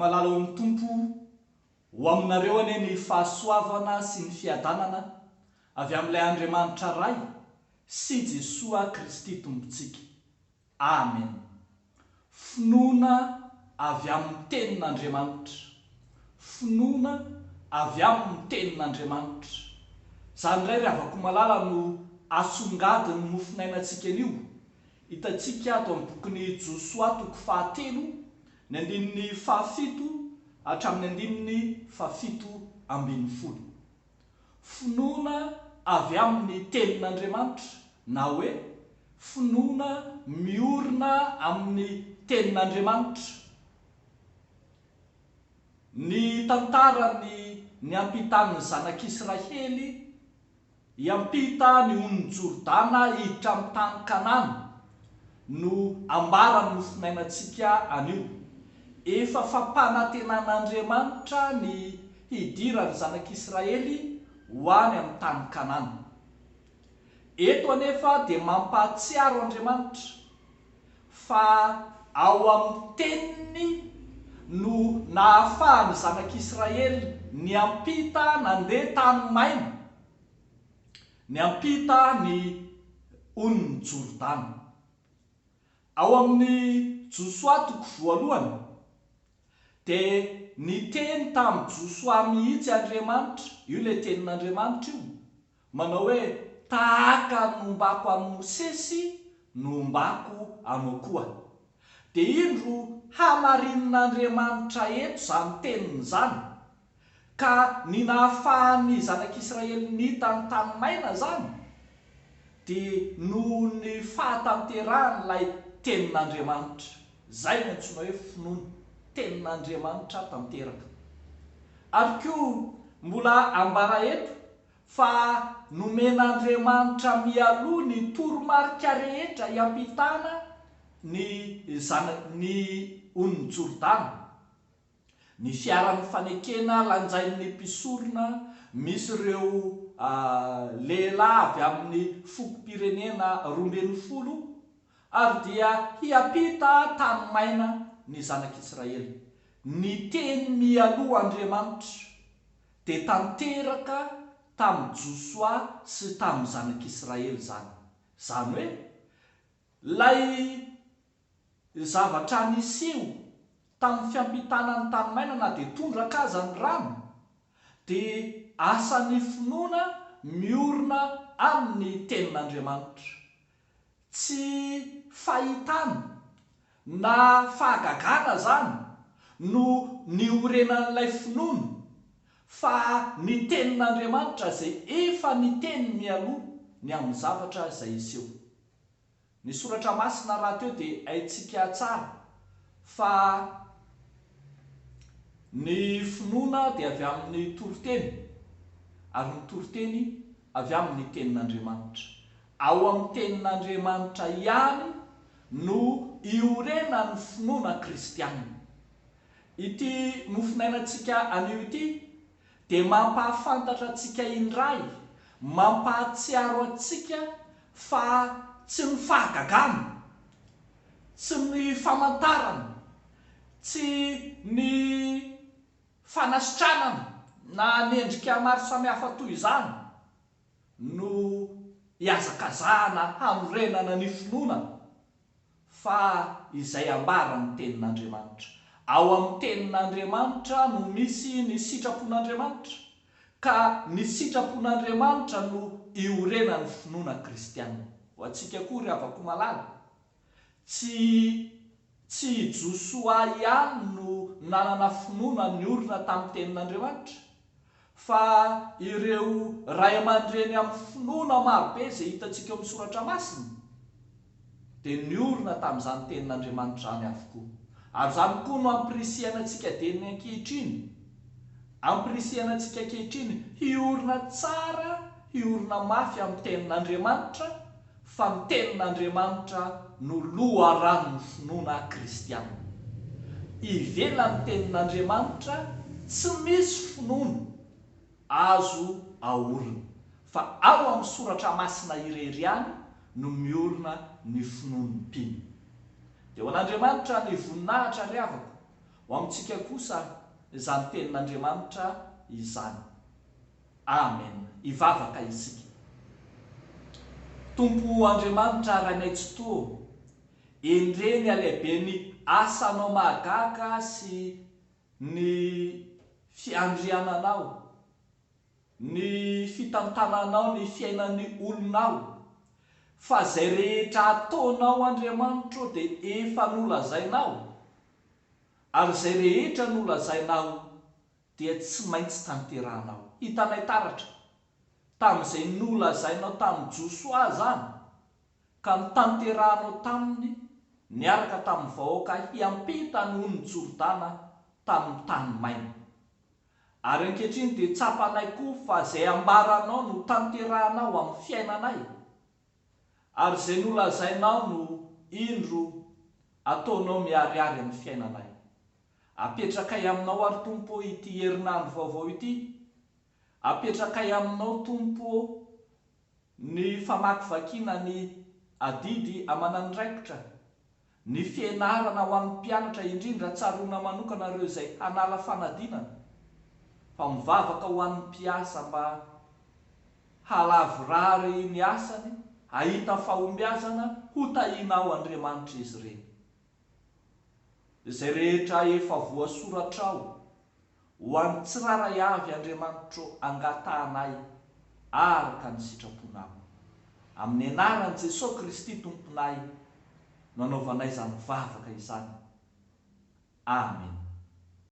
malala ao amin'ny tompo ho aminareo anie ny fahasoavana sy ny fiadanana avy amin'ilay Andriamanitra ray sy Jesoa Kristy tompontsika. Amen. Finoana avy amin'ny tenin'Andriamanitra. Finoana avy amin'ny tenin'Andriamanitra. Zany indray rehavako malala no asongadiny ny mofinainantsika anio. Hitantsika ato amin'ny bokin'ny Josoa toko 7 ny andininy 7 hatramin'ny andininy 7:12. Finoana avy amin'ny tenin'Andriamanitra, na hoe finoana miorina amin'ny tenin'Andriamanitra. Ny tantarany niampitan'ny zanak'Israely hiampita ny on'ny Jordana hiditra amin'ny tany Kanana no ambarany mofinainantsika anio. Efa fampanantenan'Andriamanitra ny hidiran'ny zanak'Israely ho any amin'ny tany Kanana. Eto anefa dia mampahatsiaro Andriamanitra fa ao amin'ny teniny no nahafahany zanak'Israely niampita nandeha tany maina, niampita ny on'ny Jordana. Ao amin'ny Josoa toko 1 dia niteny tamin'ny Josoa mihitsy Andriamanitra, io ilay tenin'Andriamanitra io, manao hoe tahaka nombako an'i Mosesy nombako anao koa. Dia indro hamarinan'Andriamanitra eto izany teniny izany, ka ny nahafahan'ny zanak'Israely nihita ny tany maina zany dia noho ny fahatanteran'ilay tenin'Andriamanitra. Zay no antsoina hoe finoana, tenin'Andriamanitra tanteraka. Ary koa mbola ambara eto fa nomen'Andriamanitra mialoha ny toromarika rehetra hiampitana ny on'ny Jordana. Ny fiaran'ny fanekena lanjain'ny mpisorona, misy ireo lehilahy avy amin'ny fokom-pirenena 12 ary dia hiampita tany maina ny zanak'Israely. Ny teny mialoha Andriamanitra dia tanteraka tamin'ny Josoa sy tamin'ny zanak'Israely zany. Zany hoe lay zavatra niseho tamin'ny fiampitana ny tany maina na dia tondraka aza ny rano dia asan'ny finoana miorina amin'ny tenin'Andriamanitra. Tsy fahitana na fahagagana zany no niorenan'ilay finoana, fa ny tenin'Andriamanitra izay efa niteny mialoha ny amin'ny zavatra izay iseho. Ny soratra masina raha teo dia haintsika tsara fa ny finoana dia avy amin'ny toroteny ary ny toroteny avy amin'ny tenin'Andriamanitra. Ao amin'ny tenin'Andriamanitra ihany no iorenan'ny finoana kristianina. Ity mofinainantsika anio ity dia mampahafantatra antsika indray, mampahatsiaro antsika fa tsy ny fahagagana, tsy ny famantarana, tsy ny fanasitranana na ny endrika maro samihafa toy izany no hiazakazahana hanorenana ny finoana, fa izay ambaran'ny tenin'Andriamanitra. Ao amin'ny tenin'Andriamanitra no misy ny sitrapon'Andriamanitra, ka ny sitrapon'Andriamanitra no iorenan'ny finoana kristianina. Ho antsika koa rehavako malala, tsy Josoa ihany no nanana finoana niorina tamin'ny tenin'Andriamanitra, fa ireo ray aman-dreny amin'ny finoana marobe izay hitantsika eo amin'ny soratra masina dia niorina tamin'izany tenin'Andriamanitra any avokoa. Ary izany koa no ampirisiana antsika dia ankehitriny, ampirisiana antsika ankehitriny hiorina tsara, hiorina mafy amin'ny tenin'Andriamanitra, fa ny tenin'Andriamanitra no loharan'ny finoana kristianina. Ivelan'ny tenin'Andriamanitra tsy misy finoana azo aorina, fa ao amin'ny soratra masina irery ihany no miorina ny finoan'ny mpino. Dia ho an'Andriamanitra ny voninahitra ry havako ho amintsika kosa izany tenin'Andriamanitra izany. Amen. Ivavaka isika. Tompo Andriamanitra rainay tsy toa, endreny alehibe ny asanao mahagaga sy ny fiandriananao, ny fitantananao, ny fiainan'ny olonao, fa zay rehetra ataonao Andriamanitra dia efa nolazainao, ary zay rehetra nolazainao dia tsy maintsy tanterahanao. Hitanay taratra tamin'izay nolazainao tamin'ny Josoa zany, ka nitanterahanao taminy, niaraka tamin'ny vahoaka hiampita ny ony Jordana tamin'ny tany maina. Ary ankehitriny dia tsapanay koa fa zay ambaranao no tanterahanao amin'ny fiainanay, ary zay nolazainao no indro ataonao miariary amin'ny fiainanay. Apetrakay aminao ary Tompo ity herinandro vaovao ity. Apetrakay aminao Tompo ny famakivakiana ny adidy aman'andraikitra, ny fianarana ho an'ny mpianatra, indrindra tsaroana manokana ireo izay hanala fanadinana, fa mivavaka ho an'ny mpiasa mba halavorary ny asany, hahita fahombiazana, ho tahiana ao Andriamanitra izy ireny. Izay rehetra efa voasoratra ao ho an'ny tsiraray avy Andriamanitra angatahanay araka ny sitraponao. Amin'ny anaran'i Jesosy Kristy Tomponay, nanaovanay izany mivavaka izany. Amen.